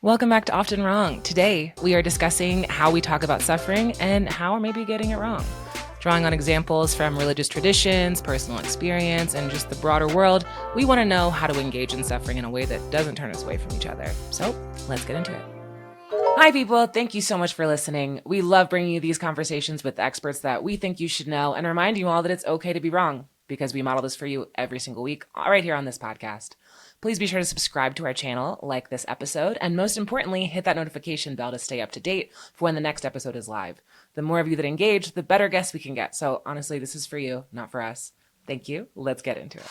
Welcome back to Often Wrong. Today, we are discussing how we talk about suffering and how we're maybe getting it wrong. Drawing on examples from religious traditions, personal experience, and just the broader world, we want to know how to engage in suffering in a way that doesn't turn us away from each other. So, let's get into it. Hi, people. Thank you so much for listening. We love bringing you these conversations with experts that we think you should know and remind you all that it's okay to be wrong because we model this for you every single week right here on this podcast. Please be sure to subscribe to our channel, like this episode, and most importantly, hit that notification bell to stay up to date for when the next episode is live. The more of you that engage, the better guests we can get. So honestly, this is for you, not for us. Thank you. Let's get into it.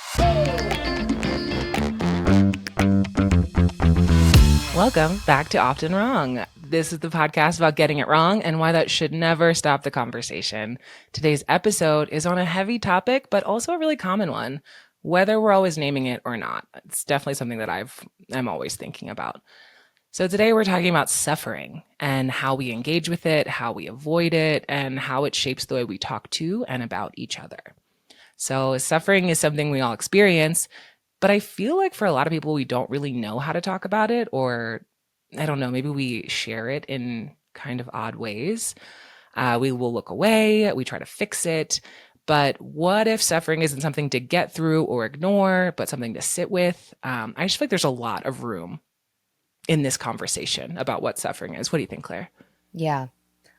Welcome back to Often Wrong. This is the podcast about getting it wrong and why that should never stop the conversation. Today's episode is on a heavy topic, but also a really common one, whether we're always naming it or not. It's definitely something that I'm always thinking about. So today we're talking about suffering and how we engage with it, how we avoid it, and how it shapes the way we talk to and about each other. So suffering is something we all experience, but I feel like for a lot of people, we don't really know how to talk about it, or I don't know, maybe we share it in kind of odd ways. We will look away, we try to fix it. But what if suffering isn't something to get through or ignore, but something to sit with? I just feel like there's a lot of room in this conversation about what suffering is. What do you think, Claire? Yeah,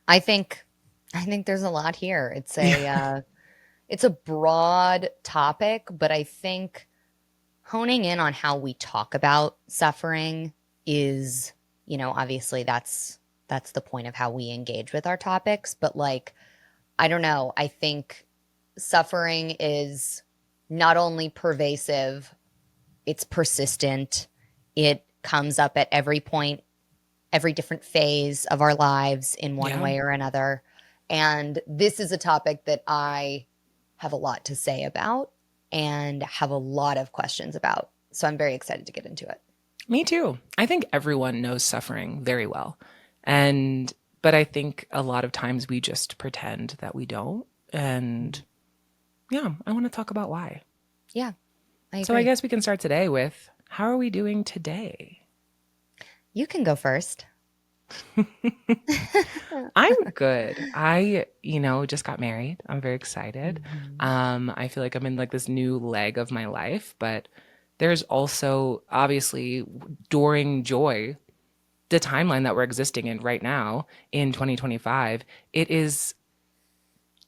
I think there's a lot here. It's a broad topic, but I think honing in on how we talk about suffering is, obviously that's the point of how we engage with our topics. But I don't know. I think suffering is not only pervasive, it's persistent. It comes up at every point, every different phase of our lives in one way or another. And this is a topic that I have a lot to say about and have a lot of questions about. So I'm very excited to get into it. Me too. I think everyone knows suffering very well. But I think a lot of times we just pretend that we don't. And yeah, I want to talk about why. Yeah, I agree. So I guess we can start today with, how are we doing today? You can go first. I'm good. I just got married. I'm very excited. I feel like I'm in this new leg of my life, but there's also obviously during joy, the timeline that we're existing in right now in 2025, it is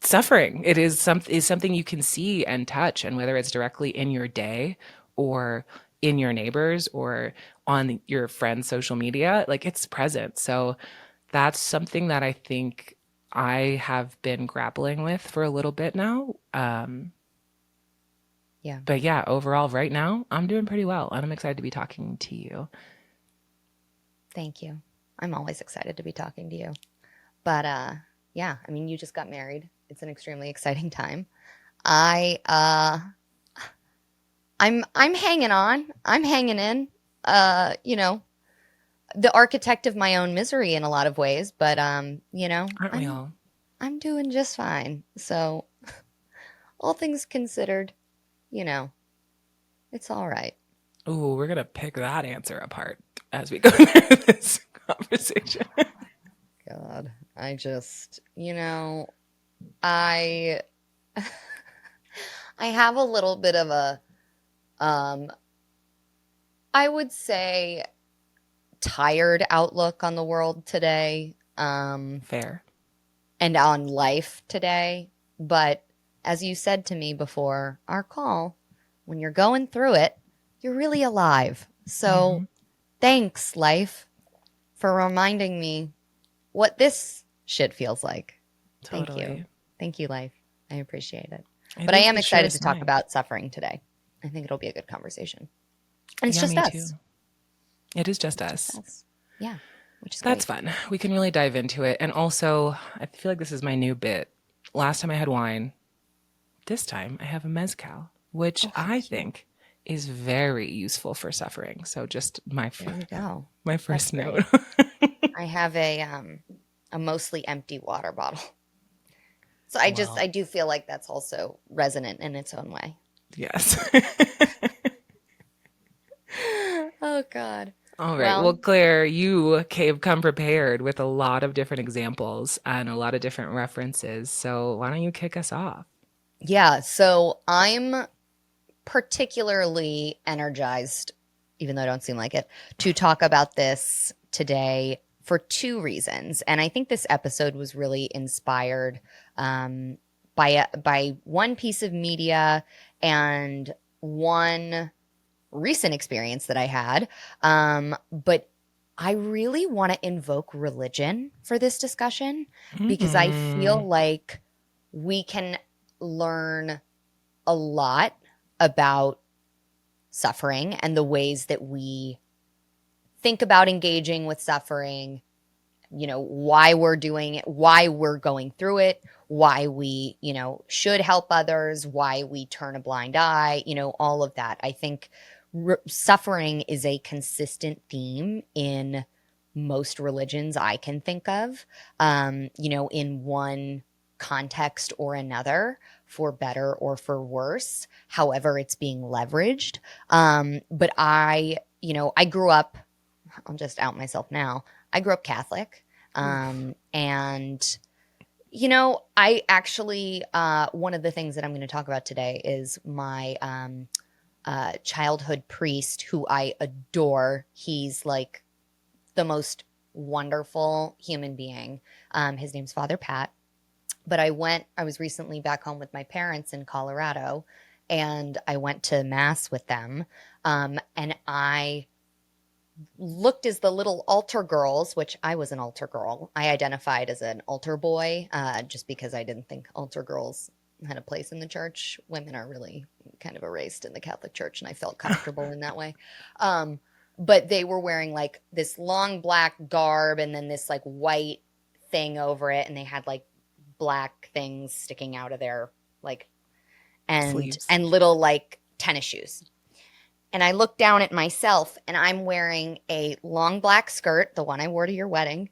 suffering. It is something you can see and touch, and whether it's directly in your day or in your neighbors or on your friends' social media, it's present. So that's something that I think I have been grappling with for a little bit now. Yeah. But yeah, overall, right now, I'm doing pretty well, and I'm excited to be talking to you. Thank you. I'm always excited to be talking to you. But yeah, I mean, you just got married. It's an extremely exciting time. I'm hanging on. I'm hanging in. The architect of my own misery in a lot of ways, but Aren't we all? I'm doing just fine. So all things considered, it's all right. Ooh, we're gonna pick that answer apart as we go through this conversation. God, I just, I I have a little bit of a I would say tired outlook on the world today. Fair. And on life today. But as you said to me before our call, when you're going through it, you're really alive. So thanks, life, for reminding me what this shit feels like. Totally. Thank you. Thank you, life. I appreciate it. But I am excited to talk about suffering today. I think it'll be a good conversation. And it's just us. Too. It is just us. Yeah. Which is That's great. fun. We can really dive into it. And also, I feel like this is my new bit. Last time I had wine. This time I have a mezcal, which I think is very useful for suffering. So just my first note. I have a mostly empty water bottle. So I do feel like that's also resonant in its own way. Yes. Oh God. All right. Well, Well, Claire, you come prepared with a lot of different examples and a lot of different references. So why don't you kick us off? yeah, so I'm particularly energized, even though I don't seem like it, to talk about this today for two reasons. And I think this episode was really inspired um, by one piece of media and one recent experience that I had. But I really want to invoke religion for this discussion because I Mm, feel like we can learn a lot about suffering and the ways that we think about engaging with suffering, why we're doing it, why we're going through it, why we, should help others, why we turn a blind eye, all of that. I think suffering is a consistent theme in most religions I can think of, in one context or another, for better or for worse, however it's being leveraged. But I grew up, I'll just out myself now. I grew up Catholic. oof. And, I actually, one of the things that I'm going to talk about today is my childhood priest, who I adore. He's like the most wonderful human being. His name's Father Pat. But I was recently back home with my parents in Colorado, and I went to Mass with them. And I looked as the little altar girls, which I was an altar girl. I identified as an altar boy, just because I didn't think altar girls had a place in the church. Women are really kind of erased in the Catholic Church, and I felt comfortable in that way. Um, but they were wearing like this long black garb and then this like white thing over it, and they had like black things sticking out of their like Sleeves. and little like tennis shoes. And I look down at myself and I'm wearing a long black skirt, the one I wore to your wedding,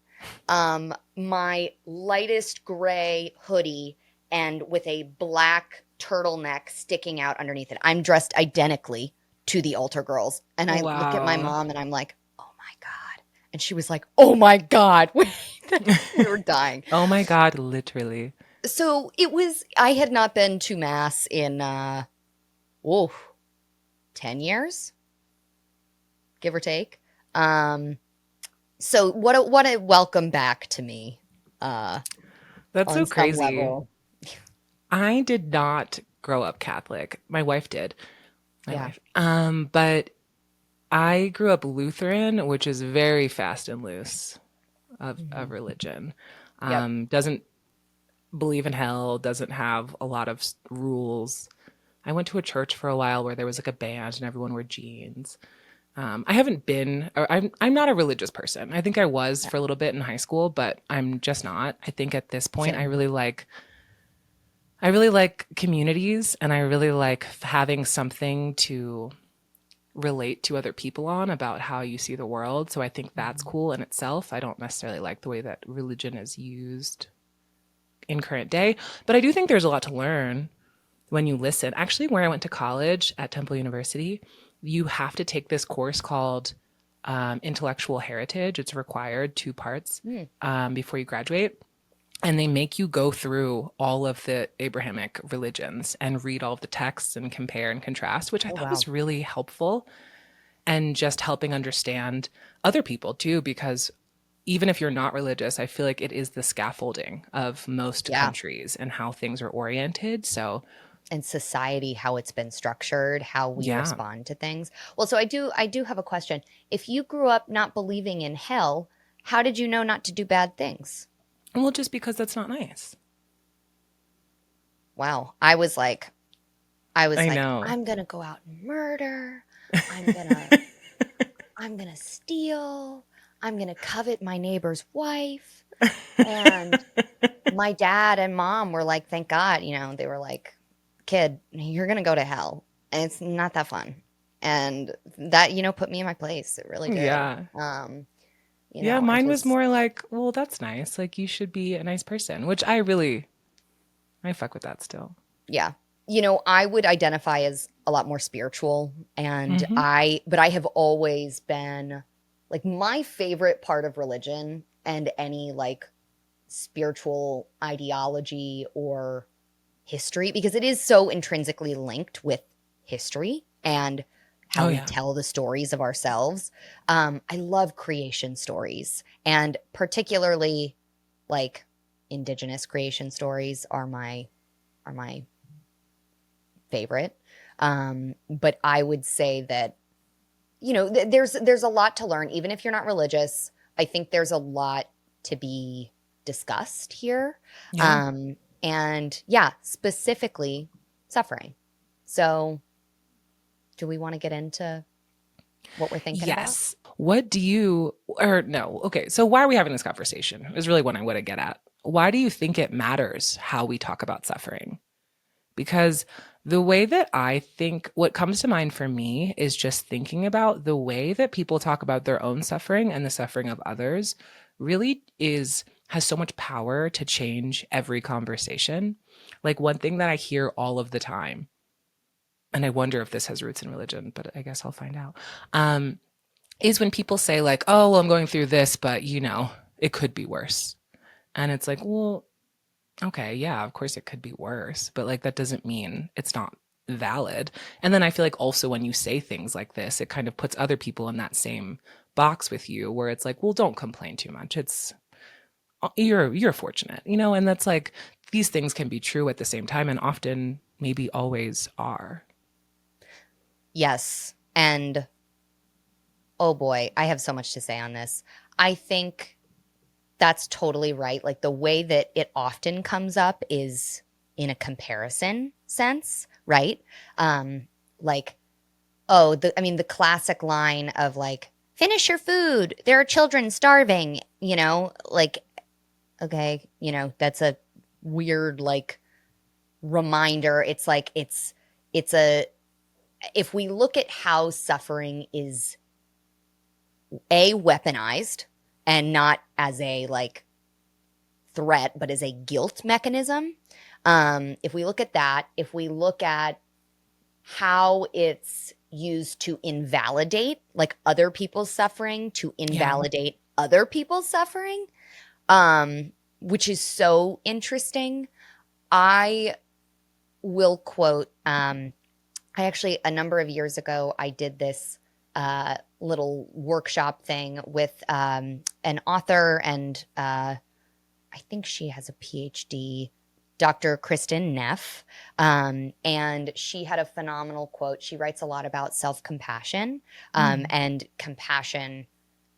my lightest gray hoodie, and with a black turtleneck sticking out underneath it. I'm dressed identically to the altar girls. And I look at my Wow. mom and I'm like, oh my God. And she was like, oh my God. We were dying. Oh my God, literally. So I had not been to Mass in, oh, 10 years, give or take. Um, so what a welcome back to me, uh, That's on so some crazy. level. I did not grow up Catholic. My wife did. My Yeah. wife. But I grew up Lutheran, which is very fast and loose of Mhm. religion. Yep. Doesn't believe in hell, doesn't have a lot of rules. I went to a church for a while where there was like a band and everyone wore jeans. I haven't been, or I'm not a religious person. I think I was Yeah. for a little bit in high school, but I'm just not. I think at this point, Same. I really like communities, and I really like having something to relate to other people on about how you see the world. So I think that's Mhm. cool in itself. I don't necessarily like the way that religion is used in current day, but I do think there's a lot to learn when you listen. Actually, where I went to college at Temple University, you have to take this course called intellectual heritage. It's required 2 parts Mm. before you graduate. And they make you go through all of the Abrahamic religions and read all of the texts and compare and contrast, which I Oh thought wow. was really helpful and just helping understand other people too, because even if you're not religious, I feel like it is the scaffolding of most Yeah. countries and how things are oriented. So, And society, how it's been structured, how we yeah. respond to things. Well, so I do have a question. If you grew up not believing in hell, how did you know not to do bad things? Well, just because that's not nice. Wow. I was I like, know. I'm gonna go out and murder. I'm gonna I'm gonna steal. I'm gonna covet my neighbor's wife. And my dad and mom were like, thank God, they were like, kid, you're gonna go to hell. And it's not that fun. And that, put me in my place. It really did. Yeah. Um, Yeah, I mine was just, more like, well, that's nice. Like you should be a nice person, which I fuck with that still. yeah. I would identify as a lot more spiritual, and Hmm. but I have always been like my favorite part of religion and any like spiritual ideology or history, because it is so intrinsically linked with history and how Oh, we yeah. tell the stories of ourselves. I love creation stories, and particularly like indigenous creation stories are my favorite. But I would say that there's a lot to learn, even if you're not religious. I think there's a lot to be discussed here. Yeah. Um, and yeah, specifically suffering. So, do we want to get into what we're thinking about? Yes. What do you, or no, okay. So why are we having this conversation is really what I want to get at. Why do you think it matters how we talk about suffering? Because the way that I think, what comes to mind for me is just thinking about the way that people talk about their own suffering and the suffering of others really has so much power to change every conversation. Like one thing that I hear all of the time, and I wonder if this has roots in religion, but I guess I'll find out, is when people say, like, oh, well, I'm going through this, but it could be worse. And it's like, well, okay, yeah, of course it could be worse, but like that doesn't mean it's not valid. And then I feel like also when you say things like this, it kind of puts other people in that same box with you where it's like, well, don't complain too much. It's you're fortunate, and that's like these things can be true at the same time and often maybe always are. Yes. And oh boy, I have so much to say on this. I think that's totally right. Like the way that it often comes up is in a comparison sense, right? Like, oh, the classic line of like, finish your food. There are children starving, like, okay, that's a weird like reminder. It's like it's a if we look at how suffering is weaponized and not as a like threat, but as a guilt mechanism. If we look at that, if we look at how it's used to invalidate like other people's suffering, to Yeah. invalidate other people's suffering, which is so interesting. I will quote, I actually, a number of years ago, I did this little workshop thing with an author, and I think she has a PhD, Dr. Kristen Neff. And she had a phenomenal quote. She writes a lot about self compassion Mm. and compassion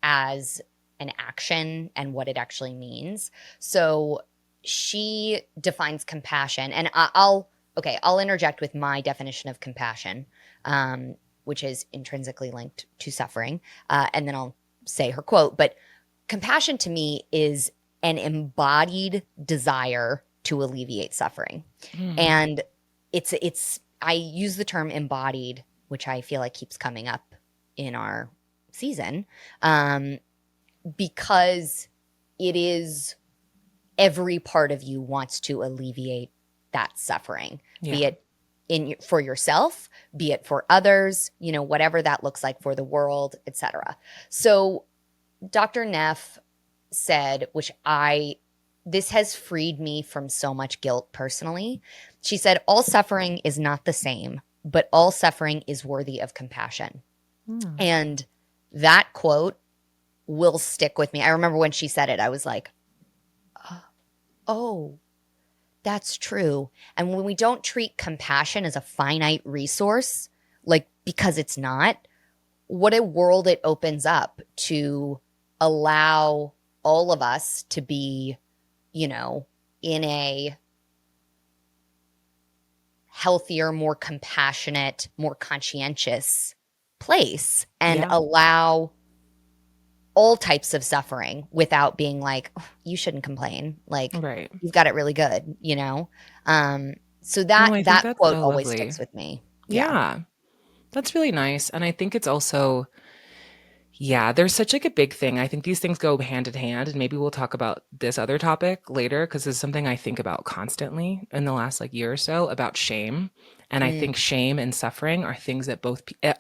as an action and what it actually means. So she defines compassion, and I'll interject with my definition of compassion, which is intrinsically linked to suffering, and then I'll say her quote. But compassion to me is an embodied desire to alleviate suffering. Mm. And it's I use the term embodied, which I feel like keeps coming up in our season, um, because it is every part of you wants to alleviate that suffering, be Yeah. it for yourself, be it for others, whatever that looks like for the world, etc. So Dr. Neff said, this has freed me from so much guilt personally. She said, all suffering is not the same, but all suffering is worthy of compassion. Mm. And that quote will stick with me. I remember when she said it, I was like, oh, that's true. And when we don't treat compassion as a finite resource, like because it's not, what a world it opens up to allow all of us to be, in a healthier, more compassionate, more conscientious place, and Yeah. allow all types of suffering without being like, "Oh, you shouldn't complain. Like, Right. you've got it really good. So No, that I think that that's quote so always lovely. sticks with me. Yeah. Yeah. That's really nice. And I think it's also, yeah, there's such like a big thing. I think these things go hand in hand, and maybe we'll talk about this other topic later because it's something I think about constantly in the last like year or so about shame And I Mm, think shame and suffering are things that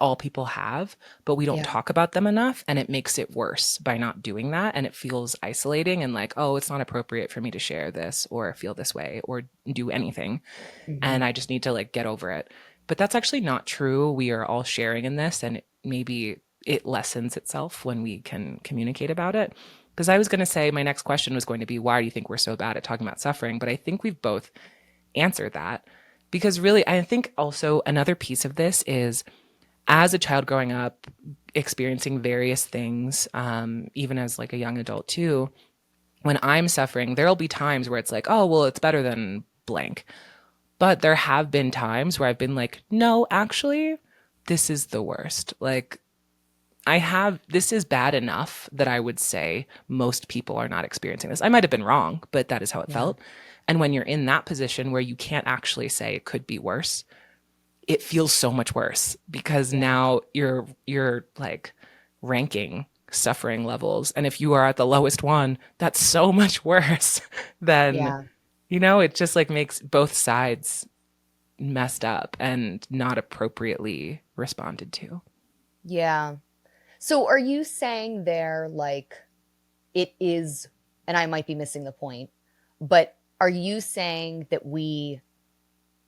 all people have, but we don't yeah. talk about them enough, and it makes it worse by not doing that, and it feels isolating and like, oh, it's not appropriate for me to share this or feel this way or do anything, Hmm. and I just need to like get over it. But that's actually not true. We are all sharing in this, and maybe it lessens itself when we can communicate about it. Because I was going to say my next question was going to be, why do you think we're so bad at talking about suffering? But I think we've both answered that. Because really, I think also another piece of this is as a child growing up, experiencing various things, even as like a young adult too, when I'm suffering, there'll be times where it's like, oh, well, it's better than blank. But there have been times where I've been like, no, actually, this is the worst. Like, this is bad enough that I would say most people are not experiencing this. I might have been wrong, but that is how it Yeah. felt. And when you're in that position where you can't actually say it could be worse, it feels so much worse because Yeah. now you're like ranking suffering levels. And if you are at the lowest one, that's so much worse than, Yeah. it just like makes both sides messed up and not appropriately responded to. Yeah. So are you saying there like it is, and I might be missing the point, but are you saying that we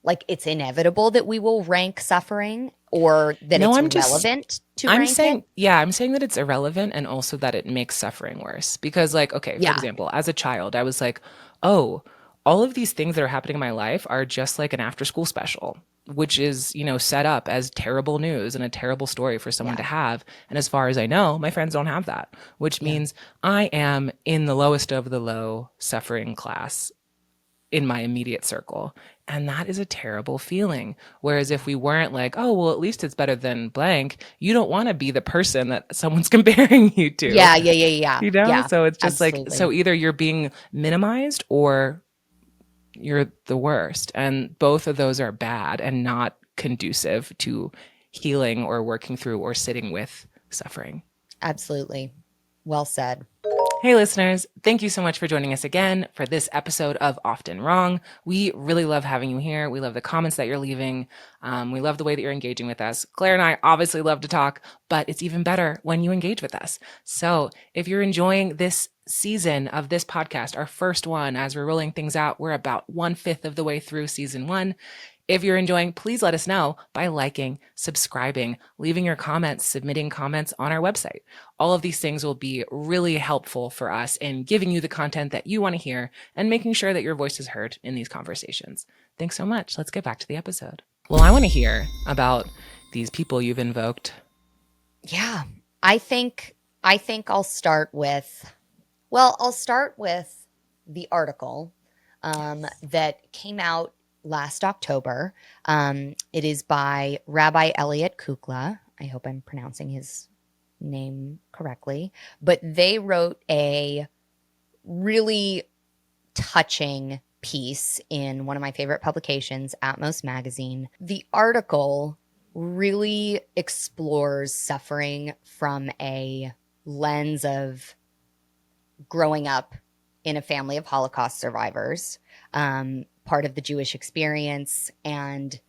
like it's inevitable that we will rank suffering or that No, it's relevant to rank it? I'm saying that it's irrelevant and also that it makes suffering worse. Because, like, okay, for Yeah. example, as a child, I was like, oh, all of these things that are happening in my life are just like an after school special, which is, set up as terrible news and a terrible story for someone to Yeah. have. And as far as I know, my friends don't have that, which Yeah. means I am in the lowest of the low suffering class in my immediate circle. And that is a terrible feeling. Whereas if Yeah. we weren't like, oh, well, at least it's better than blank, you don't want to be the person that someone's comparing you to, Yeah. Yeah. Yeah. Yeah. Yeah. So it's just like, so Absolutely. either you're being minimized or you're the worst. And both of those are bad and not conducive to healing or working through or sitting with suffering. Absolutely. Well said. Hey, listeners, thank you so much for joining us again for this episode of Often Wrong. We really love having you here. We love the comments that you're leaving. We love the way that you're engaging with us. Claire and I obviously love to talk, but it's even better when you engage with us. So if you're enjoying this season of this podcast, our first one, as we're rolling things out, we're about 1/5 of the way through season one. If you're enjoying, please let us know by liking, subscribing, leaving your comments, submitting comments on our website. All of these things will be really helpful for us in giving you the content that you want to hear and making sure that your voice is heard in these conversations. Thanks so much. Let's get back to the episode. Well, I want to hear about these people you've invoked. Yeah. I think I'll start with I'll start with the article that came out last October. It is by Rabbi Elliot Kukla. I hope I'm pronouncing his name correctly. But they wrote a really touching piece in one of my favorite publications, Atmos Magazine. The article really explores suffering from a lens of growing up in a family of Holocaust survivors, part of the Jewish experience and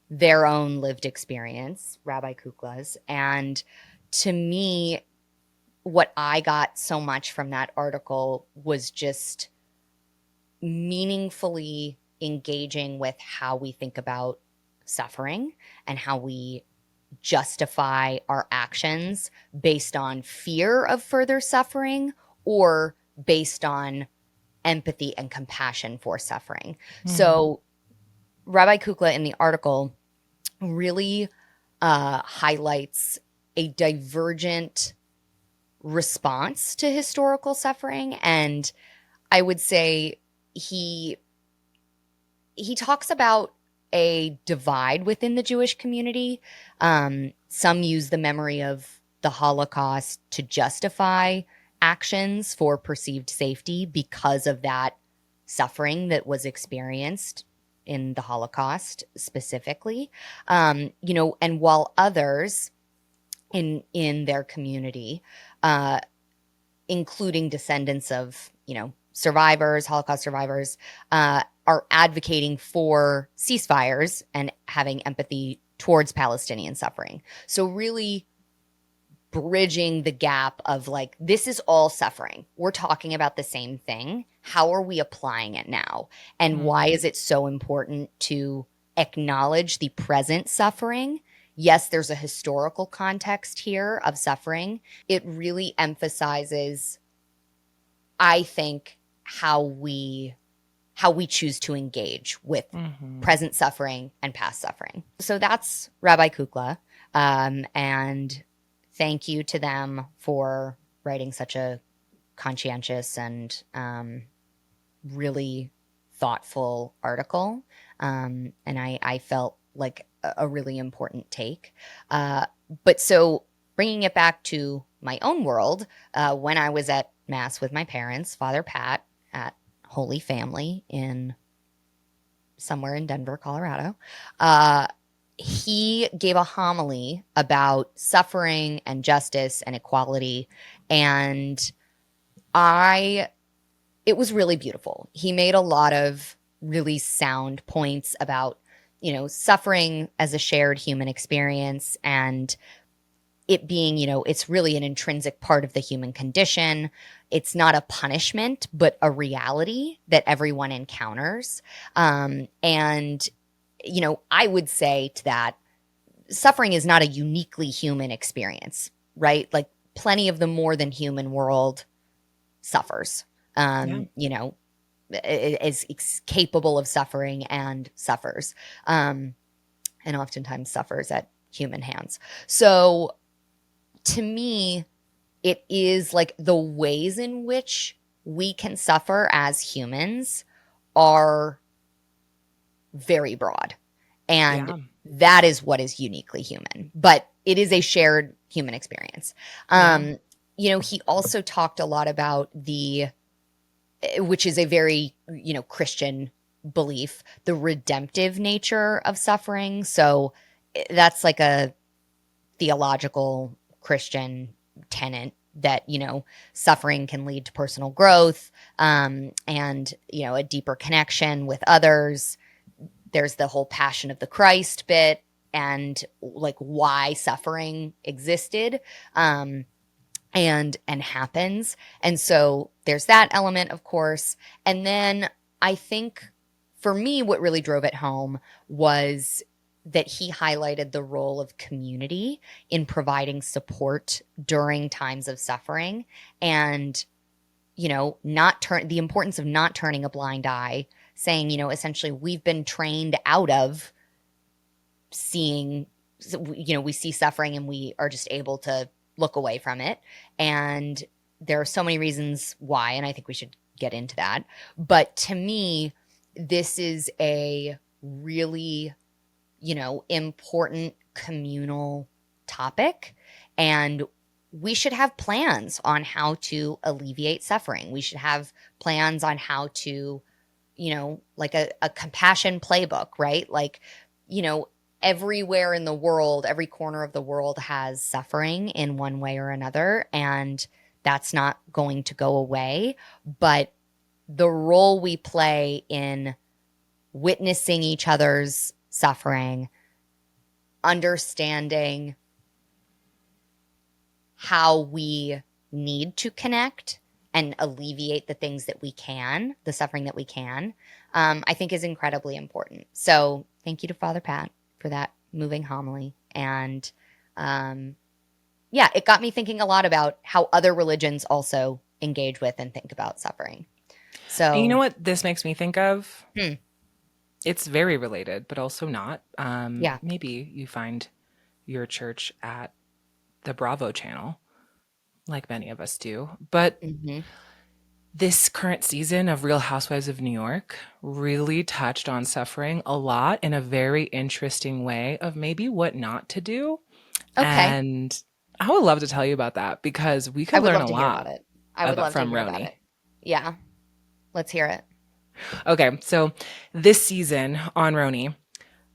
their own lived experience, Rabbi Kukla's. And to me, what I got so much from that article was just meaningfully engaging with how we think about suffering and how we justify our actions based on fear of further suffering or based on empathy and compassion for suffering. Hmm. So, Rabbi Kukla in the article really highlights a divergent response to historical suffering. And I would say he he talks about a divide within the Jewish community. Some use the memory of the Holocaust to justify actions for perceived safety because of that suffering that was experienced in the Holocaust specifically. And while others in their community, uh, including descendants of survivors, Holocaust survivors, are advocating for ceasefires and having empathy towards Palestinian suffering. So really bridging the gap of like, this is all suffering. We're talking about the same thing. How are we applying it now? And why is it so important to acknowledge the present suffering? Yes, there's a historical context here of suffering. It really emphasizes, I think, how we choose to engage with Mm-hmm. present suffering and past suffering. So that's Rabbi Kukla. And thank you to them for writing such a conscientious and really thoughtful article. And I felt like a really important take. But so bringing it back to my own world, when I was at Mass with my parents, Father Pat at Holy Family in somewhere in Denver, Colorado, he gave a homily about suffering and justice and equality. And I, it was really beautiful. He made a lot of really sound points about, suffering as a shared human experience and it being, it's really an intrinsic part of the human condition. It's not a punishment, but a reality that everyone encounters. And, I would say to that, suffering is not a uniquely human experience, right? Like plenty of the more than human world suffers, Yeah. is capable of suffering and suffers, and oftentimes suffers at human hands. So, to me, it is like the ways in which we can suffer as humans are very broad. And Yeah. that is what is uniquely human. But it is a shared human experience. Yeah. He also talked a lot about which is a very, Christian belief, the redemptive nature of suffering. So that's like a theological Christian tenet that suffering can lead to personal growth, and a deeper connection with others. There's the whole Passion of the Christ bit and like why suffering existed, and happens. And so there's that element, of course. And then I think for me, what really drove it home was that he highlighted the role of community in providing support during times of suffering and, the importance of not turning a blind eye, saying, essentially, we've been trained out of seeing, we see suffering and we are just able to look away from it. And there are so many reasons why, and I think we should get into that. But to me, this is a really important communal topic. And we should have plans on how to alleviate suffering. We should have plans on how to, like a compassion playbook, right? Like, everywhere in the world, every corner of the world has suffering in one way or another. And that's not going to go away. But the role we play in witnessing each other's suffering, understanding how we need to connect and alleviate the things that we can, the suffering that we can, I think is incredibly important. So thank you to Father Pat for that moving homily. And it got me thinking a lot about how other religions also engage with and think about suffering. And you know So, what this makes me think of? hmm, It's very related, but also not. yeah. Maybe you find your church at the Bravo channel, like many of us do. But Mm-hmm. this current season of Real Housewives of New York really touched on suffering a lot in a very interesting way of maybe what not to do. Okay. And I would love to tell you about that because we I could would learn love a to hear lot about it. I would about love to from hear about Roni. it. Yeah. Let's hear it. Okay, so this season on Roni,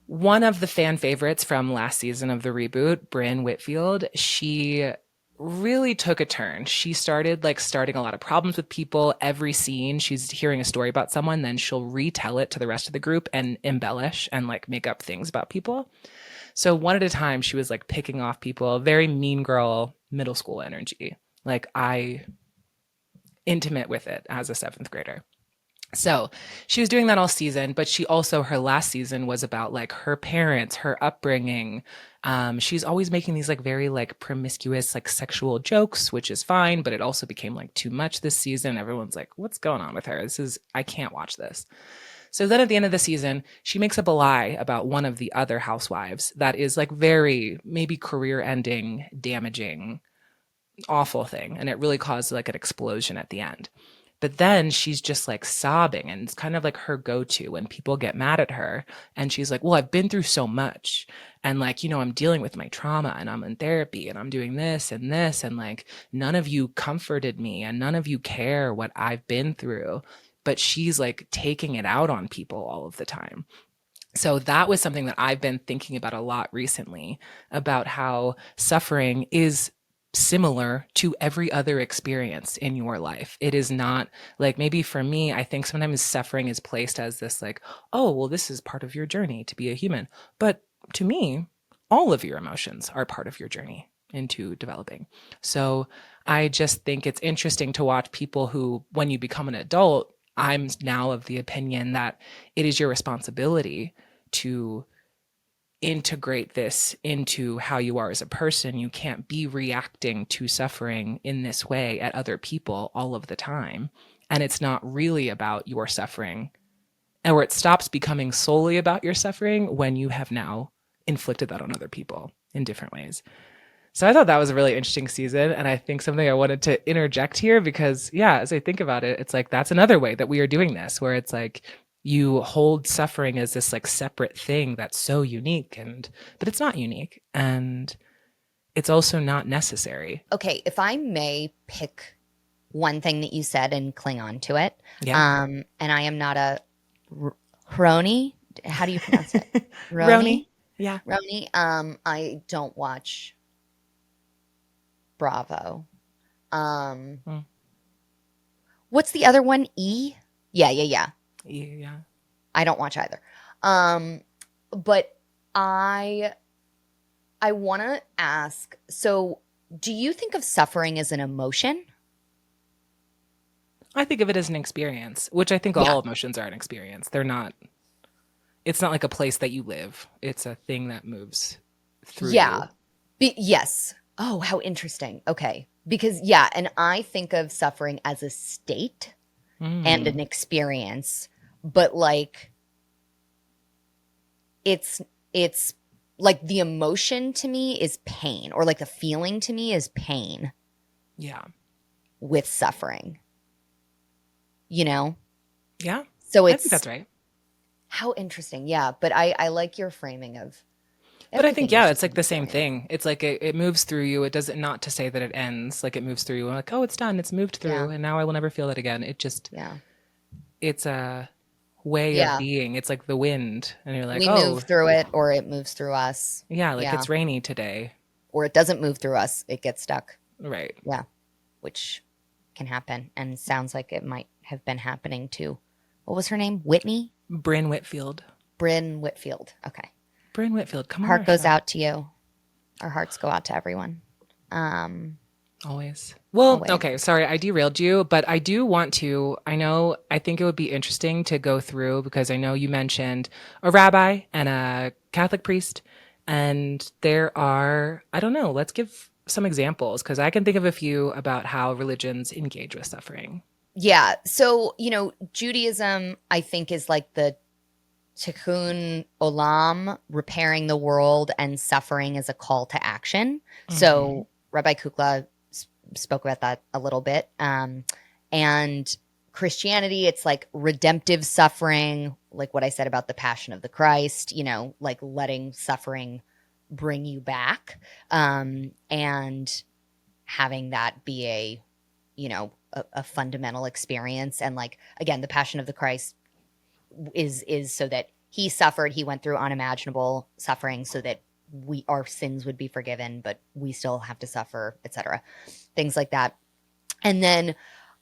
one of the fan favorites from last season of the reboot, Brynn Whitfield, she really took a turn. She started like starting a lot of problems with people. Every scene, she's hearing a story about someone, then she'll retell it to the rest of the group and embellish and like make up things about people. So one at a time, she was like picking off people, very mean girl, middle school energy. Like I intimate with it as a seventh grader. So she was doing that all season, but she also, her last season was about like her parents, her upbringing. She's always making these like very like promiscuous, like sexual jokes, which is fine, but it also became like too much this season. Everyone's like, what's going on with her? I can't watch this. So then at the end of the season, she makes up a lie about one of the other housewives that is like very, maybe career ending, damaging, awful thing. And it really caused like an explosion at the end. But then she's just like sobbing, and it's kind of like her go to when people get mad at her. And she's like, well, I've been through so much. And like, I'm dealing with my trauma and I'm in therapy and I'm doing this and this. And like, none of you comforted me and none of you care what I've been through. But she's like taking it out on people all of the time. So that was something that I've been thinking about a lot recently, about how suffering is similar to every other experience in your life. It is not like, maybe for me, I think sometimes suffering is placed as this like, oh, well, this is part of your journey to be a human. But to me, all of your emotions are part of your journey into developing. So I just think it's interesting to watch people who, when you become an adult, I'm now of the opinion that it is your responsibility to integrate this into how you are as a person. You can't be reacting to suffering in this way at other people all of the time. And it's not really about your suffering, or it stops becoming solely about your suffering when you have now inflicted that on other people in different ways. So I thought that was a really interesting season. And I think something I wanted to interject here because, yeah, as I think about it, it's like that's another way that we are doing this, where it's like you hold suffering as this like separate thing that's so unique, but it's not unique. And it's also not necessary. Okay, if I may pick one thing that you said and cling on to it, Yeah. and I am not a Roni. How do you pronounce it? Roni. Roni? Yeah. Roni. I don't watch Bravo. Mm. What's the other one? E? Yeah, yeah, yeah. Yeah. I don't watch either. But I want to ask, so do you think of suffering as an emotion? I think of it as an experience, which I think Yeah. all emotions are an experience. It's not like a place that you live. It's a thing that moves through you. Yeah. Yes. Oh, how interesting. Okay. Because, yeah, and I think of suffering as a state and an experience, but like it's like the emotion to me is pain, or like the feeling to me is pain Yeah. with suffering, you know? Yeah. So I think it's that's right. how interesting. Yeah. But I like your framing of But I think, everything is yeah, just it's an like the same experience. thing. It's like it moves through you. It doesn't, not to say that it ends, like it moves through you. Like, oh, it's done. It's moved Yeah. through. And now I will never feel it again. Yeah. It's a way of Yeah. being. It's like the wind. And you're like, We move oh, through it or it moves through us. yeah, like Yeah. it's rainy today. Or it doesn't move through us, it gets stuck. Right. Yeah. Which can happen and sounds like it might have been happening to, what was her name? Whitney? Bryn Whitfield. Bryn Whitfield. Okay. Bryn Whitfield, come on Heart our goes show. out to you. Our hearts go out to everyone. Always. Well, Always. okay, sorry, I derailed you, but I do want to. I think it would be interesting to go through, because I know you mentioned a rabbi and a Catholic priest, and there are, I don't know, let's give some examples, because I can think of a few about how religions engage with suffering. Yeah. So, Judaism, I think, is like the tikkun olam, repairing the world, and suffering is a call to action. Mm-hmm. So, Rabbi Kukla spoke about that a little bit. And Christianity, it's like redemptive suffering, like what I said about the Passion of the Christ, like letting suffering bring you back, and having that be a fundamental experience. And like, again, the Passion of the Christ is so that he suffered, he went through unimaginable suffering so that our sins would be forgiven, but we still have to suffer, etc. Things like that. And then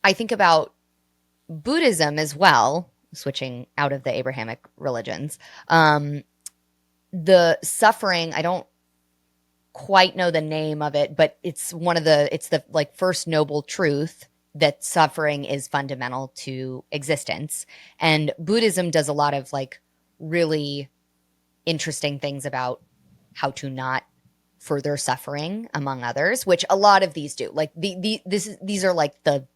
I think about Buddhism as well, switching out of the Abrahamic religions. The suffering, I don't quite know the name of it, but it's the like first noble truth that suffering is fundamental to existence. And Buddhism does a lot of like really interesting things about how to not further suffering, among others, which a lot of these do. Like these are like the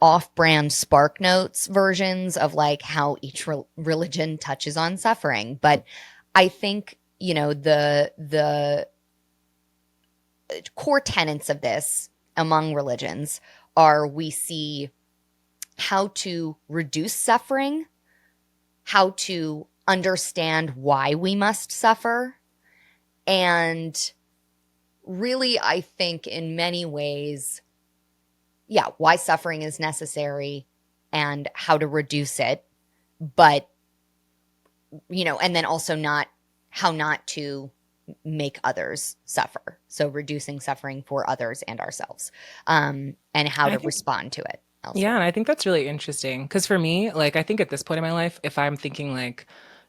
off-brand Spark Notes versions of like how each religion touches on suffering. But I think, you know, the core tenets of this among religions are we see how to reduce suffering, how to understand why we must suffer, and really, I think in many ways, yeah, why suffering is necessary and how to reduce it, but, you know, and then also how not to make others suffer. So reducing suffering for others and ourselves, and how I to think, respond to it yeah, elsewhere. and I think that's really interesting because for me, like, I think at this point in my life, if I'm thinking like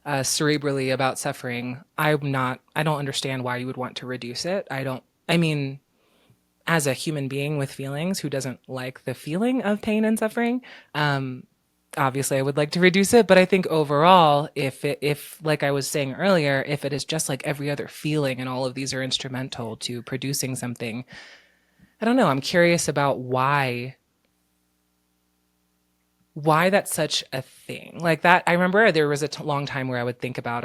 cerebrally about suffering, I don't understand why you would want to reduce it. I mean, as a human being with feelings who doesn't like the feeling of pain and suffering, obviously I would like to reduce it, but I think overall, if like I was saying earlier, if it is just like every other feeling and all of these are instrumental to producing something, I don't know. I'm curious about why that's such a thing. Like that, I remember there was a long time where I would think about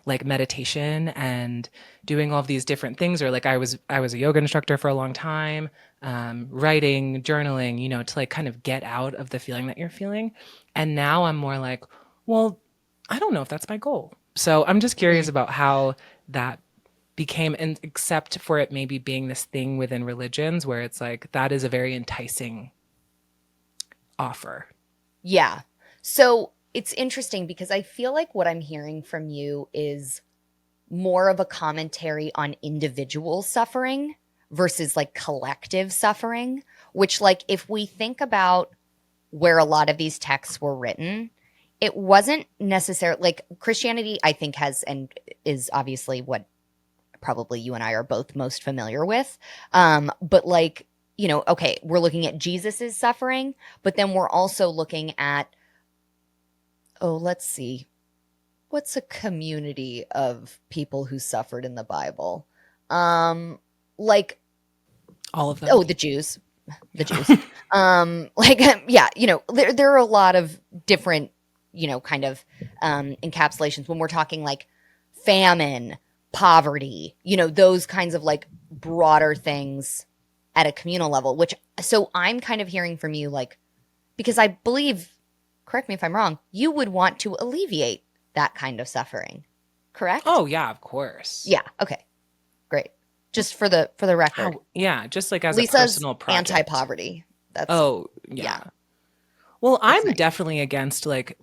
like meditation and doing all of these different things, or like I was a yoga instructor for a long time, writing, journaling, you know, to like kind of get out of the feeling that you're feeling. And now I'm more like, well, I don't know if that's my goal. So I'm just curious Mm. about how that became, and except for it maybe being this thing within religions where it's like that is a very enticing offer. Yeah. So it's interesting because I feel like what I'm hearing from you is more of a commentary on individual suffering versus like collective suffering, which, like, if we think about where a lot of these texts were written, it wasn't necessarily like Christianity, I think, has and is obviously what probably you and I are both most familiar with. But like, you know, okay, we're looking at Jesus's suffering, but then we're also looking at, oh, let's see, what's a community of people who suffered in the Bible? Um, like, All of them. oh, the Jews. Like, yeah, you know, there are a lot of different, you know, kind of encapsulations when we're talking like famine, poverty, you know, those kinds of like broader things at a communal level, which, so I'm kind of hearing from you, like, because I believe, correct me if I'm wrong, you would want to alleviate that kind of suffering, correct? Oh yeah, of course. Yeah. Okay. Great. Just for the record, How, yeah, just like as a Lisa's personal project. anti-poverty. That's Oh, yeah. yeah. Well, That's I'm nice. definitely against like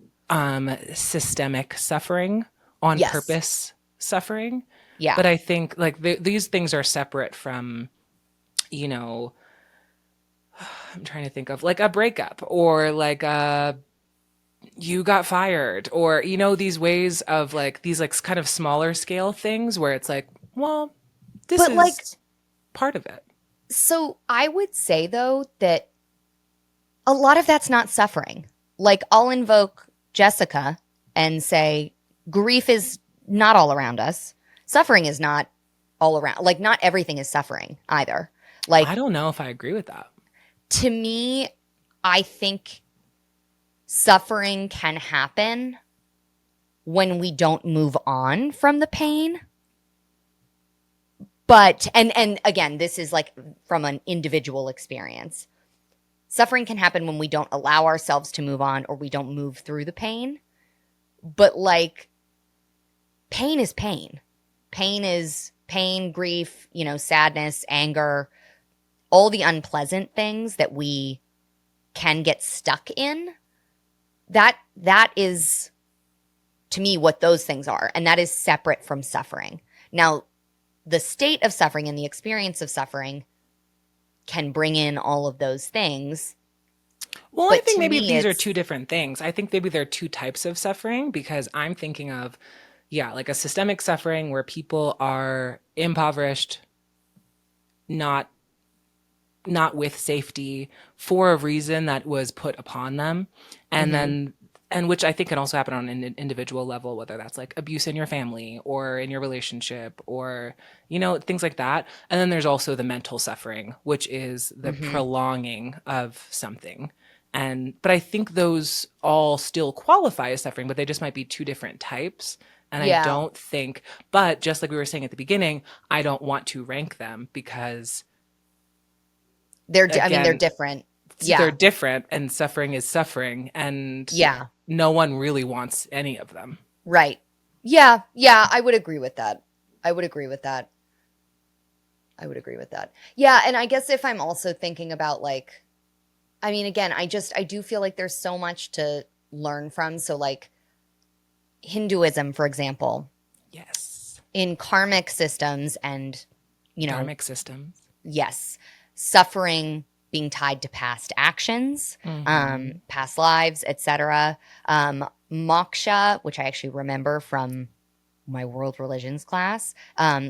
systemic suffering, on Yes. purpose suffering, Yeah. but I think like these things are separate from, you know, I'm trying to think of like a breakup or like you got fired, or you know, these ways of like these like kind of smaller scale things where it's like, well, this But like, is part of it. so I would say though that a lot of that's not suffering. Like, I'll invoke Jessica and say grief is not all around us. Suffering is not all around. Like, not everything is suffering either. I Like, don't know if I agree with that. to me, I think suffering can happen when we don't move on from the pain. But and again, this is like from an individual experience. Suffering can happen when we don't allow ourselves to move on or we don't move through the pain. But like, pain is pain. Pain is pain, grief, you know, sadness, anger, all the unpleasant things that we can get stuck in. That is, to me, what those things are, and that is separate from suffering. Now, the state of suffering and the experience of suffering can bring in all of those things. Well, I But think to maybe me, these are it's, two different things. I think maybe there are two types of suffering because I'm thinking of, yeah, like a systemic suffering where people are impoverished, not with safety for a reason that was put upon them, and mhm, then and which I think can also happen on an individual level, whether that's like abuse in your family or in your relationship or things like that. And then there's also the mental suffering, which is the mhm. prolonging of something. And but I think those all still qualify as suffering, but they just might be two different types. And I Yeah. don't think, but just like we were saying at the beginning, I don't want to rank them because I mean, they're again, different. they're Yeah. different and suffering is suffering and Yeah. no one really wants any of them. Right. Yeah. Yeah. I would agree with that. I would agree with that. I would agree with that. Yeah. And I guess if I'm also thinking about like, I mean, again, I do feel like there's so much to learn from. So, like Hinduism, for example, Yes. in karmic systems and, you know, Dharmic systems. yes, suffering being tied to past actions, Mm-hmm. past lives, etc. Moksha, which I actually remember from my world religions class,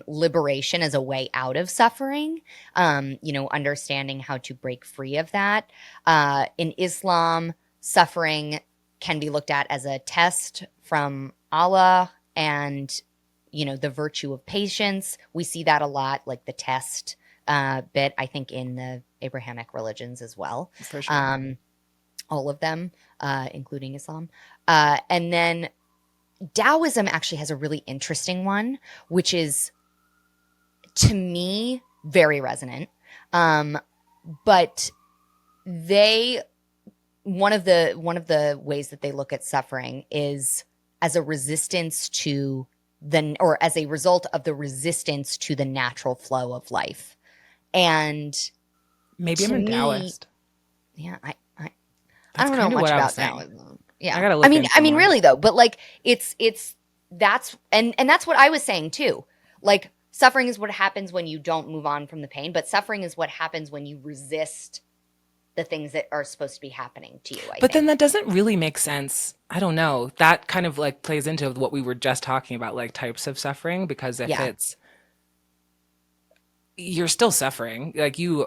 liberation as a way out of suffering, understanding how to break free of that. In Islam, suffering can be looked at as a test from Allah and, the virtue of patience. We see that a lot, like the test bit, I think, in the Abrahamic religions as well. For sure. Um, all of them, including Islam. And then Taoism actually has a really interesting one, which is to me very resonant. But they one of the ways that they look at suffering is as a resistance to or as a result of the resistance to the natural flow of life. And Maybe I'm to a me, Taoist. yeah, I That's don't know kind of much what I was about saying. Taoism. I Yeah. gotta I look mean into I mean more. really though, but like it's that's and that's what I was saying too. Like suffering is what happens when you don't move on from the pain, but suffering is what happens when you resist the things that are supposed to be happening to you, I But then think. that doesn't really make sense. I don't know. That kind of like plays into what we were just talking about, like types of suffering, because if Yeah. it's you're still suffering, like if you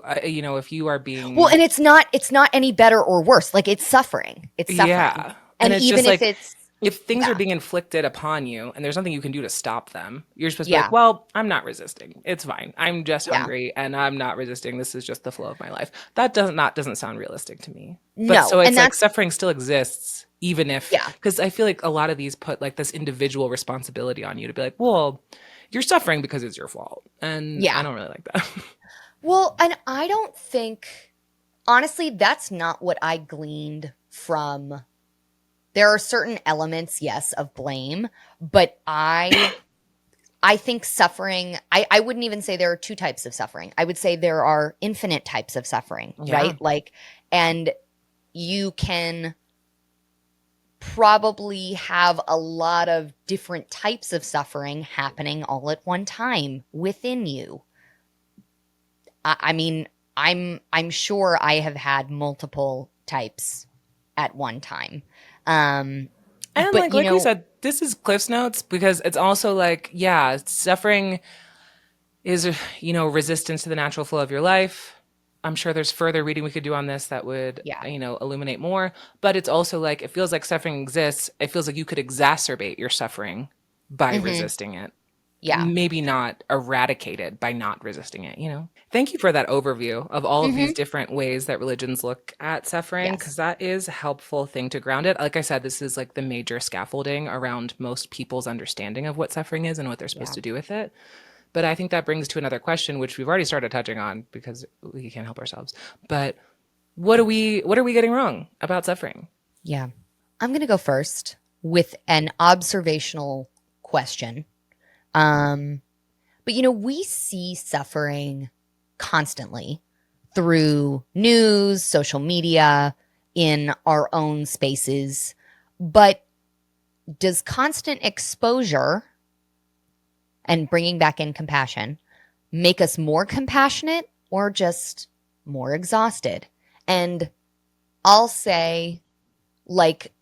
are Well, being and it's not any better or worse. Like it's suffering. It's suffering. yeah. And And it's even just if like it's if things are yeah. being inflicted upon you and there's nothing you can do to stop them, you're supposed to be like, Yeah. well, I'm not resisting. It's fine. I'm just Yeah. hungry and I'm not resisting. This is just the flow of my life. That doesn't sound realistic to me. But No. so And it's like that's suffering still exists, even if, yeah. because I feel like a lot of these put like this individual responsibility on you to be like, well, you're suffering because it's your fault. And I Yeah. don't really like that. Well, and I don't think honestly that's not what I gleaned from. There are certain elements, yes, of blame, but I think suffering, I wouldn't even say there are two types of suffering. I would say there are infinite types of suffering, Yeah. right? Like, and you can probably have a lot of different types of suffering happening all at one time within you. I mean, I'm sure I have had multiple types at one time. Um, And but like we said, this is Cliff's Notes because it's also like, yeah, suffering is, resistance to the natural flow of your life. I'm sure there's further reading we could do on this that would, yeah. illuminate more. But it's also like, it feels like suffering exists. It feels like you could exacerbate your suffering by Hmm. resisting it. Yeah. Maybe not eradicate it by not resisting it. Thank you for that overview of all of these Hmm. different ways that religions look at suffering, because Yes. that is a helpful thing to ground it. Like I said, this is like the major scaffolding around most people's understanding of what suffering is and what they're supposed Yeah. to do with it. But I think that brings to another question, which we've already started touching on because we can't help ourselves. But what are we getting wrong about suffering? Yeah. I'm going to go first with an observational question. Um, but we see suffering constantly through news, social media, in our own spaces. But does constant exposure and bringing back in compassion make us more compassionate or just more exhausted? And I'll say, like,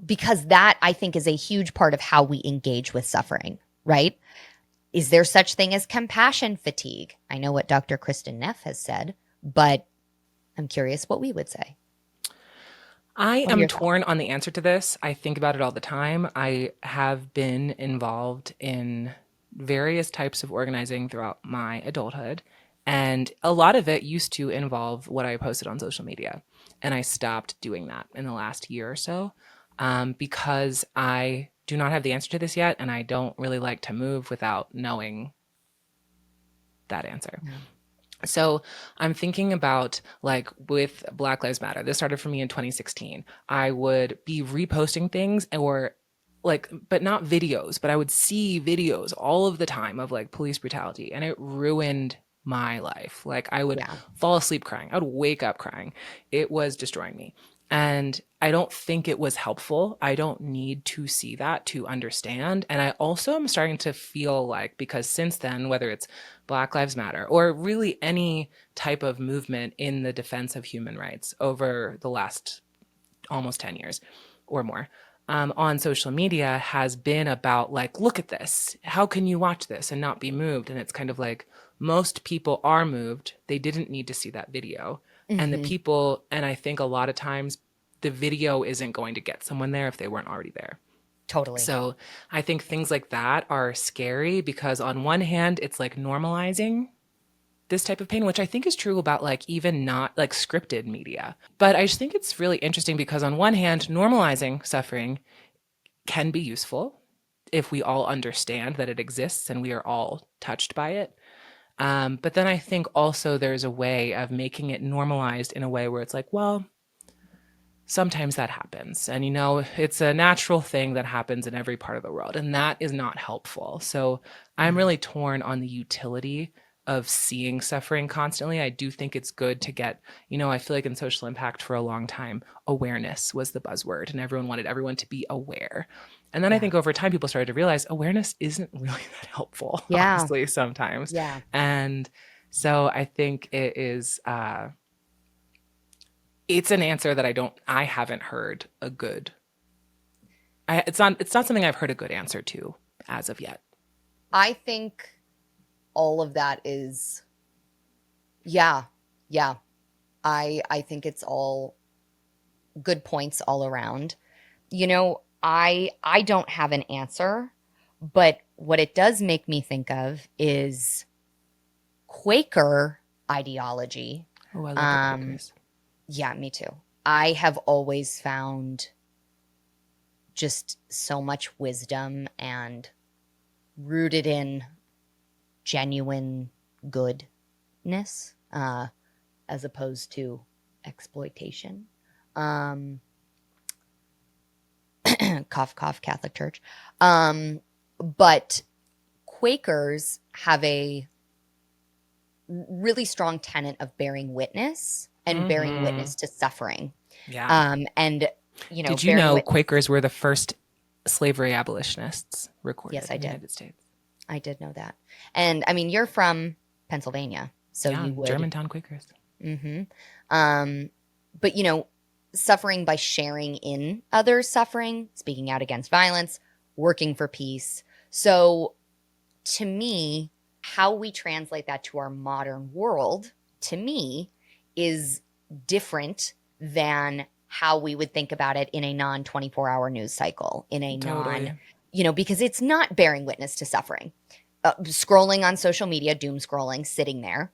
because that I think is a huge part of how we engage with suffering, right? Is there such thing as compassion fatigue? I know what Dr. Kristen Neff has said, but I'm curious what we would say. I What are am your thoughts? torn on the answer to this. I think about it all the time. I have been involved in various types of organizing throughout my adulthood, and a lot of it used to involve what I posted on social media. And I stopped doing that in the last year or so because I do not have the answer to this yet, and I don't really like to move without knowing that answer. Yeah. So I'm thinking about like with Black Lives Matter. This started for me in 2016. I would be reposting things or like, but not videos, but I would see videos all of the time of like police brutality, and it ruined my life. Like I would Yeah, fall asleep crying. I would wake up crying. It was destroying me. And I don't think it was helpful. I don't need to see that to understand. And I also am starting to feel like, because since then, whether it's Black Lives Matter or really any type of movement in the defense of human rights over the last almost 10 years or more, on social media has been about like, look at this. How can you watch this and not be moved? And it's kind of like most people are moved. They didn't need to see that video. And the hmm, people, and I think a lot of times the video isn't going to get someone there if they weren't already there. totally. So I think things like that are scary because on one hand, it's like normalizing this type of pain, which I think is true about like even not like scripted media. But I just think it's really interesting because on one hand, normalizing suffering can be useful if we all understand that it exists and we are all touched by it. But then I think also there's a way of making it normalized in a way where it's like, well, sometimes that happens. And, you know, it's a natural thing that happens in every part of the world. And that is not helpful. So I'm Yeah. really torn on the utility of seeing suffering constantly. I do think it's good to get, you know, I feel like in social impact for a long time, awareness was the buzzword and everyone wanted everyone to be aware. And then I Yeah. think over time, people started to realize awareness isn't really that helpful, Yeah. honestly, sometimes. Yeah. And so I think it's an answer that I haven't heard a good it's not something I've heard a good answer to as of yet. I think all of that is, yeah. Yeah. I think it's all good points all around. You know, I don't have an answer, but what it does make me think of is Quaker ideology. Oh, I love the Um, Quakers. yeah, me too. I have always found just so much wisdom and rooted in genuine goodness, as opposed to exploitation. Um, cough, cough, Catholic Church. But Quakers have a really strong tenet of bearing witness and bearing Mm-hmm. witness to suffering. Yeah. And, you know, Did you bearing know witness. Quakers were the first slavery abolitionists recorded Yes, I in the did. United States? I did know that. And I mean, you're from Pennsylvania, so Yeah, you would. Germantown Quakers. Hmm. Um, but, you know, suffering by sharing in others' suffering, speaking out against violence, working for peace. So to me, how we translate that to our modern world, to me, is different than how we would think about it in a non 24-hour news cycle, in a non, Totally. you know, because it's not bearing witness to suffering. Scrolling on social media, doom scrolling, sitting there,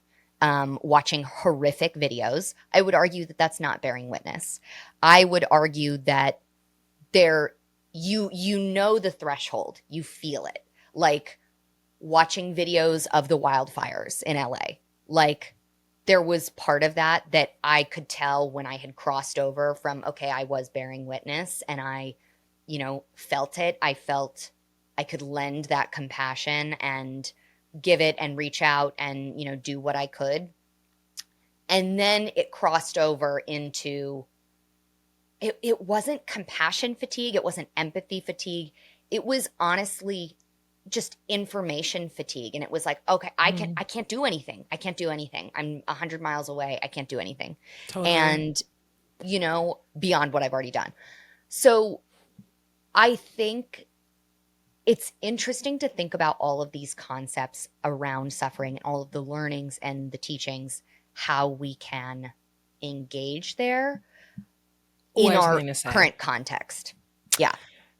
watching horrific videos. I would argue that that's not bearing witness. I would argue that there, you know the threshold, you feel it, like watching videos of the wildfires in LA. Like there was part of that that I could tell when I had crossed over from, okay, I was bearing witness and I, you know, felt it. I felt I could lend that compassion and give it and reach out and, you know, do what I could. And then it crossed over into, it wasn't compassion fatigue. It wasn't empathy fatigue. It was honestly just information fatigue, and it was like, okay, Mhm. I can't do anything. I can't do anything. I'm 100 miles away. I can't do anything. Totally. And beyond what I've already done. So I think it's interesting to think about all of these concepts around suffering and all of the learnings and the teachings, how we can engage there Oh, I in have our something to say. current context. Yeah,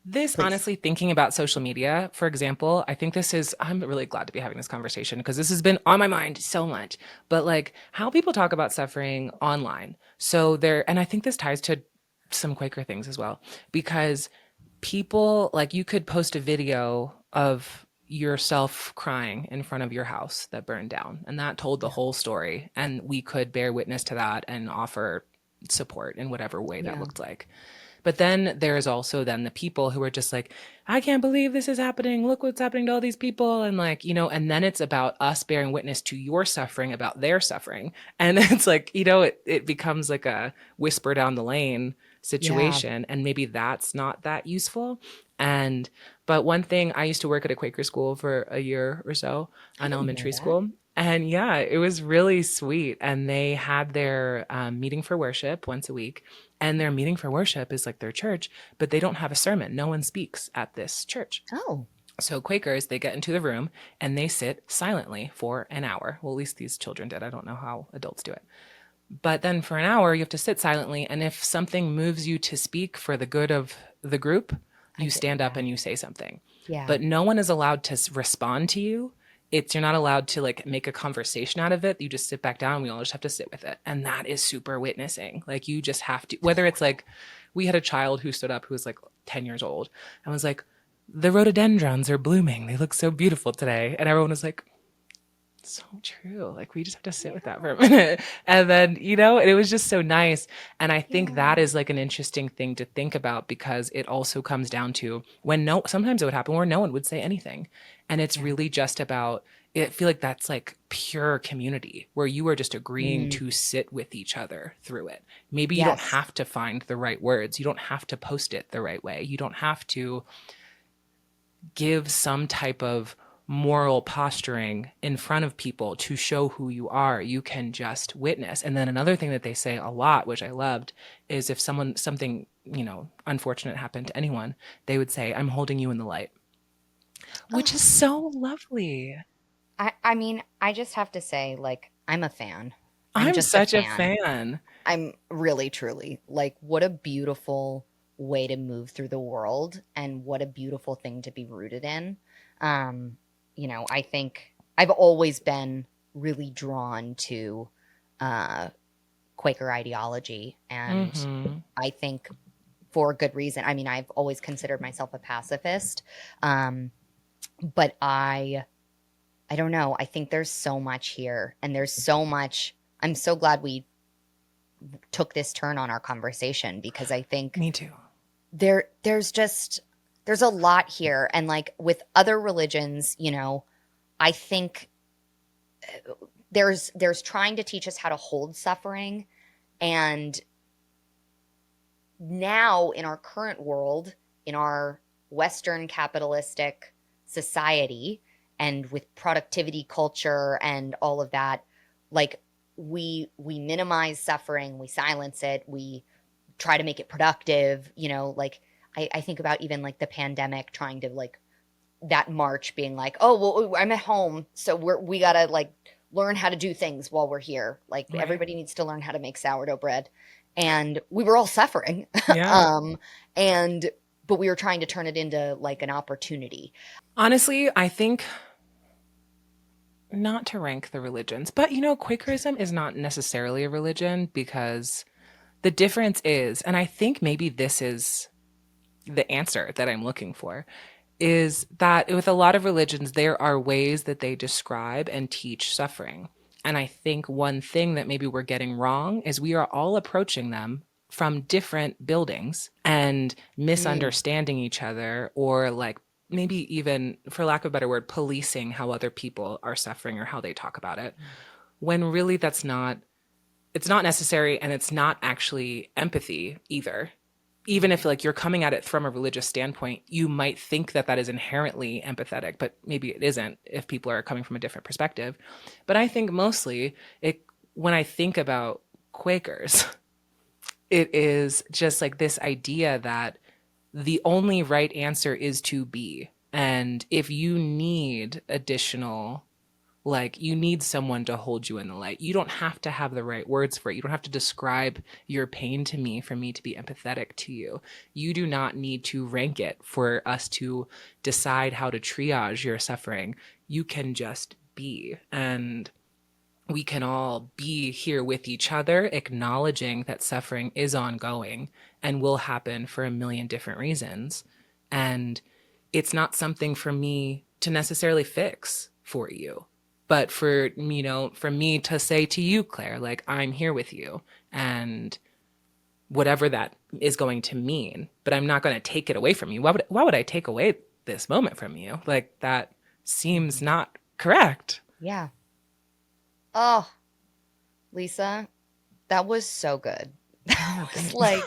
This, please. honestly, thinking about social media, for example, I think I'm really glad to be having this conversation because this has been on my mind so much. But like how people talk about suffering online. So there, and I think this ties to some Quaker things as well, because people, like, you could post a video of yourself crying in front of your house that burned down, and that told the Yeah. whole story. And we could bear witness to that and offer support in whatever way that Yeah. looked like. But then there's also then the people who are just like, I can't believe this is happening. Look what's happening to all these people. And like, and then it's about us bearing witness to your suffering about their suffering. And it's like, it becomes like a whisper down the lane Yeah. situation. And maybe that's not that useful. And, but one thing, I used to work at a Quaker school for a year or so, I an didn't know elementary that. school. And yeah, it was really sweet. And they had their meeting for worship once a week. And their meeting for worship is like their church, but they don't have a sermon. No one speaks at this church. Oh, So Quakers, they get into the room and they sit silently for an hour. Well, at least these children did. I don't know how adults do it. But then for an hour, you have to sit silently. And if something moves you to speak for the good of the group, I you didn't know stand up that. and you say something. Yeah. But no one is allowed to respond to you. You're not allowed to like make a conversation out of it. You just sit back down. We all just have to sit with it. And that is super witnessing. Like you just have to, whether it's like, we had a child who stood up who was like 10 years old and was like, the rhododendrons are blooming. They look so beautiful today. And everyone was like, so true. Like we just have to sit with that for a minute. And then, and it was just so nice. And I think Yeah. that is like an interesting thing to think about because it also comes down to sometimes it would happen where no one would say anything. And it's Yeah. really just about, I feel like that's like pure community where you are just agreeing Mm, to sit with each other through it. Maybe you don't yes. have to find the right words. You don't have to post it the right way. You don't have to give some type of moral posturing in front of people to show who you are. You can just witness. And then another thing that they say a lot, which I loved, is if something, unfortunate happened to anyone, they would say, I'm holding you in the light, which is Oh, so lovely. I mean, I just have to say, like, I'm a fan. I'm I'm just a such a fan. fan. I'm really, truly like, what a beautiful way to move through the world, and what a beautiful thing to be rooted in. Um, I think I've always been really drawn to uh, Quaker ideology, and Hmm. I think for a good reason. I mean, I've always considered myself a pacifist, um, but I don't know. I think there's so much here, and there's so much. I'm so glad we took this turn on our conversation, because I think Me too. there's a lot here, and like with other religions, I think there's trying to teach us how to hold suffering, and now in our current world, in our Western capitalistic society, and with productivity culture and all of that, like we minimize suffering, we silence it, we try to make it productive. Like I think about even like the pandemic, trying to like that march being like, oh well, I'm at home, so we gotta like learn how to do things while we're here. Like Right. everybody needs to learn how to make sourdough bread, and we were all suffering. Yeah. um, and but we were trying to turn it into like an opportunity. Honestly, I think not to rank the religions, but Quakerism is not necessarily a religion because the difference is, and I think maybe this is the answer that I'm looking for, is that with a lot of religions, there are ways that they describe and teach suffering. And I think one thing that maybe we're getting wrong is we are all approaching them from different buildings and Mm, misunderstanding each other, or like maybe even, for lack of a better word, policing how other people are suffering or how they talk about it. When really it's not necessary, and it's not actually empathy either. even if like you're coming at it from a religious standpoint, you might think that that is inherently empathetic, but maybe it isn't if people are coming from a different perspective. But I think mostly it when I think about Quakers, it is just like this idea that the only right answer is to be. And if you need additional, like, you need someone to hold you in the light. You don't have to have the right words for it. You don't have to describe your pain to me for me to be empathetic to you. You do not need to rank it for us to decide how to triage your suffering. You can just be. And we can all be here with each other, acknowledging that suffering is ongoing and will happen for a million different reasons. And it's not something for me to necessarily fix for you, but for, for me to say to you, Claire, like, I'm here with you, and whatever that is going to mean, but I'm not going to take it away from you. Why would I take away this moment from you? Like, that seems Mhm. not correct. Yeah. Oh, Lisa, that was so good. That was like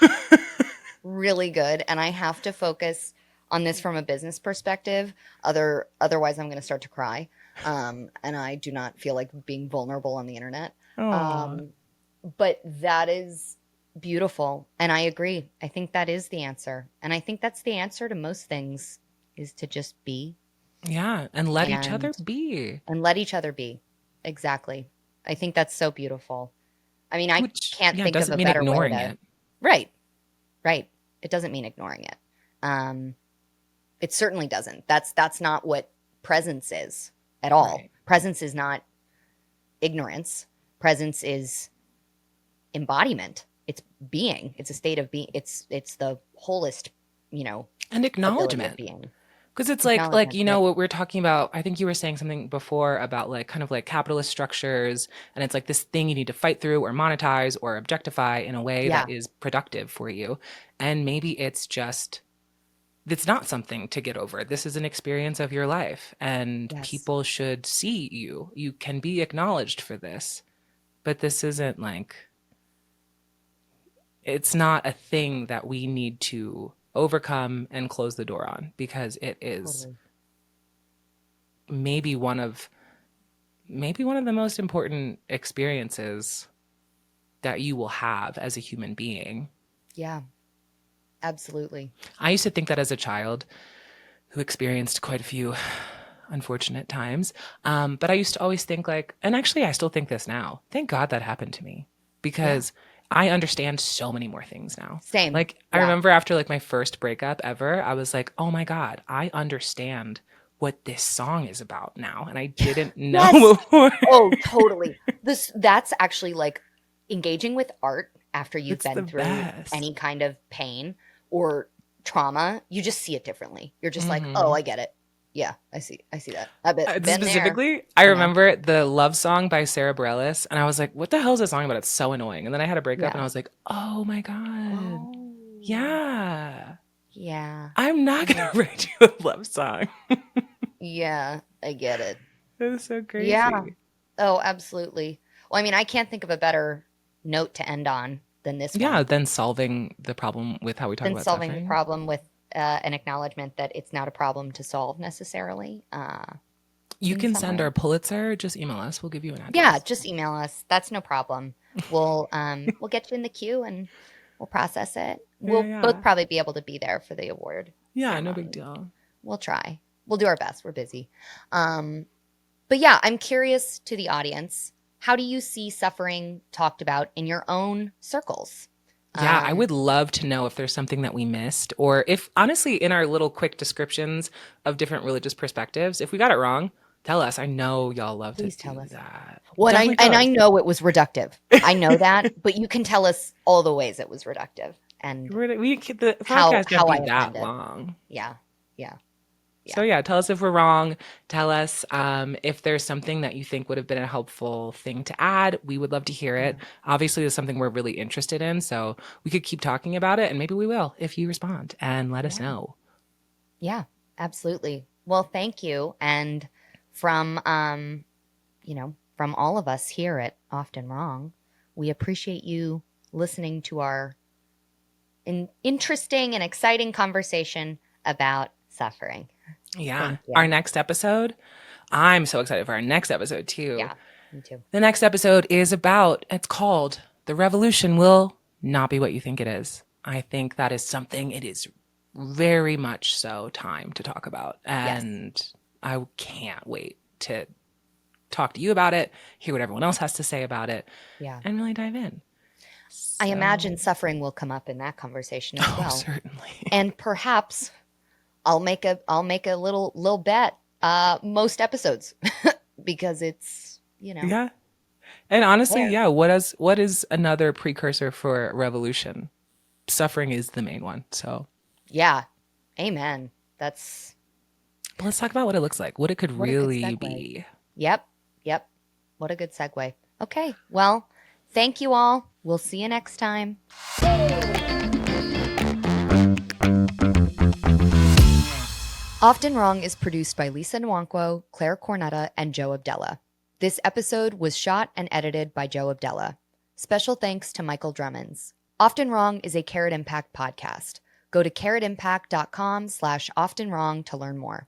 really good. And I have to focus on this from a business perspective. Otherwise I'm going to start to cry. And I do not feel like being vulnerable on the internet. Oh, Um, but that is beautiful. And I agree. I think that is the answer. And I think that's the answer to most things, is to just be yeah, and let each other and be, let each other be. Exactly. I think that's so beautiful. I mean, I which, can't yeah, think of doesn't a mean better way ignoring to. it. Right. Right. It doesn't mean ignoring it. Um, it certainly doesn't. That's not what presence is at all. Right. Presence is not ignorance. Presence is embodiment. It's being. It's a state of being. It's the wholest, you know, And ability of acknowledgement. being. Because it's like, Acknowledgement. Yep. what we're talking about. I think you were saying something before about like kind of like capitalist structures. And it's like this thing you need to fight through or monetize or objectify in a way that Yeah. is productive for you. And maybe it's not something to get over. This is an experience of your life, and Yes. people should see you. You can be acknowledged for this. But this isn't like, it's not a thing that we need to overcome and close the door on, because it is Totally. maybe one of the most important experiences that you will have as a human being. Yeah. Absolutely. I used to think that as a child who experienced quite a few unfortunate times. But I used to always think like, and actually I still think this now. Thank God that happened to me, Yeah. because I understand so many more things now. Same. Like I Yeah. remember after like my first breakup ever, I was like, "Oh my God, I understand what this song is about now." And I didn't know Yes. before. Oh, totally. That's actually like engaging with art after you've It's the been through best. any kind of pain or trauma. You just see it differently. You're just like, "Oh, Hmm. I get it. Yeah, I see that. I've been there, Specifically, I you know." remember the love song by Sarah Bareilles, and I was like, "What the hell is this song about? It's so annoying." And then I had a breakup, and I Yeah. was like, "Oh my God, Oh. yeah, Yeah. I'm not Yeah. gonna write you a love song." Yeah, I get it. It was so Yeah. crazy. Oh, absolutely. Well, I mean, I can't think of a better note to end on than this Yeah, one. then solving the problem with how we talk Than about solving the suffering. problem with an acknowledgement that it's not a problem to solve necessarily You in can some send our way. Pulitzer. Just email us. We'll give you an Yeah, address. just email us. That's no problem. We'll get you in the queue and we'll process it. Yeah, We'll both yeah, probably be able to be there for the award yeah. No big ceremony. deal. We'll try. We'll do our best. We're busy. Um, but yeah, I'm curious to the audience. How do you see suffering talked about in your own circles? Yeah, I Um, would love to know if there's something that we missed, or if honestly, in our little quick descriptions of different religious perspectives, if we got it wrong, tell us. I know y'all love to Please tell do us. that. Well, Definitely tell and I us. know it was reductive. I know that, but you can tell us all the ways it was reductive and The podcast can't how I be that offended. long. Yeah, yeah, So yeah, yeah, tell us if we're wrong. Tell us if there's something that you think would have been a helpful thing to add. We would love to hear yeah, it. Obviously, it's something we're really interested in, so we could keep talking about it, and maybe we will if you respond and let us yeah, know. yeah. Absolutely. Well, thank you, and from from all of us here at Often Wrong, we appreciate you listening to our an interesting and exciting conversation about suffering. Yeah. Thank you. Our next episode, I'm so excited for our next episode too. Yeah, me too. The next episode is about, it's called The Revolution Will Not Be What You Think It Is. I think that is something it is very much so time to talk about. Yes. And I can't wait to talk to you about it, hear what everyone else has to say about it, Yeah. and really dive in. I So, imagine suffering will come up in that conversation as well. certainly. And perhaps I'll make a little bet most episodes because it's, Yeah. And honestly, there. yeah, what is another precursor for revolution? Suffering is the main one. So Yeah. Amen. That's but let's talk about what it looks like, what it could what a good really segue. be. Yep. Yep. What a good segue. Okay. Well, thank you all. We'll see you next time. Often Wrong is produced by Lisa Nwankwo, Claire Cornetta, and Joe Abdella. This episode was shot and edited by Joe Abdella. Special thanks to Michael Drummonds. Often Wrong is a Carrot Impact podcast. Go to carrotimpact.com/oftenwrong to learn more.